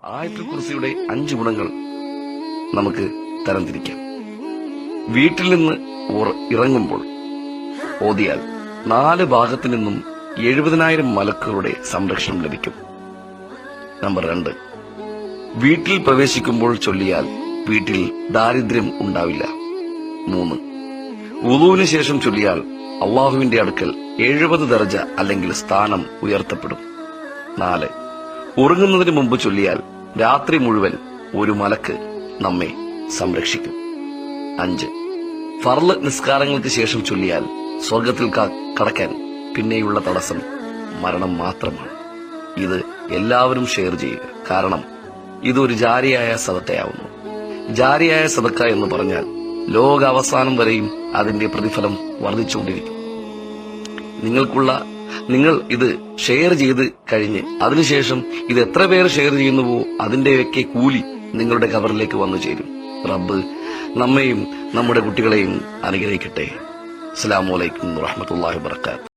ആയത്തുൽ കുർസിയുടെ 5 ഗുണങ്ങൾ നമുക്ക് തരംതിരിക്കാം. വീട്ടിൽ നിന്ന് ഇറങ്ങുമ്പോൾ ഓതിയാൽ 4 ഭാഗത്തു നിന്നും 70,000 മലക്കുകളുടെ സംരക്ഷണം ലഭിക്കും. നമ്പർ 2, വീട്ടിൽ പ്രവേശിക്കുമ്പോൾ ചൊല്ലിയാൽ വീട്ടിൽ ദാരിദ്ര്യം ഉണ്ടാവില്ല. 3, വുളൂവിന് ശേഷം ചൊല്ലിയാൽ അള്ളാഹുവിന്റെ അടുക്കൽ 70 ദർജ അല്ലെങ്കിൽ സ്ഥാനം ഉയർത്തപ്പെടും. 4, ഉറങ്ങുന്നതിന് മുമ്പ് ചൊല്ലിയാൽ രാത്രി മുഴുവൻ ഒരു മലക്ക് നമ്മെ സംരക്ഷിക്കും. 5, ഫർള് നിസ്കാരങ്ങൾക്ക് ശേഷം ചൊല്ലിയാൽ സ്വർഗത്തിൽ കടക്കാൻ പിന്നെയുള്ള തടസ്സം മരണം മാത്രമാണ്. ഇത് എല്ലാവരും ഷെയർ ചെയ്യുക, കാരണം ഇതൊരു ജാരിയായ സദക്കയാവുന്നു. ജാരിയായ സദക്ക എന്ന് പറഞ്ഞാൽ ലോകാവസാനം വരെയും അതിന്റെ പ്രതിഫലം വർദ്ധിച്ചുകൊണ്ടിരിക്കും. നിങ്ങൾ ഇത് ഷെയർ ചെയ്ത് കഴിഞ്ഞ് അതിനുശേഷം ഇത് എത്ര പേർ ഷെയർ ചെയ്യുന്നുവോ അതിന്റെയൊക്കെ കൂലി നിങ്ങളുടെ കവറിലേക്ക് വന്നു ചേരും. റബ്ബ് നമ്മെയും നമ്മുടെ കുട്ടികളെയും അനുഗ്രഹിക്കട്ടെ. അസ്സലാമു അലൈക്കും വറഹ്മത്തുള്ളാഹി വബറകാതുഹു.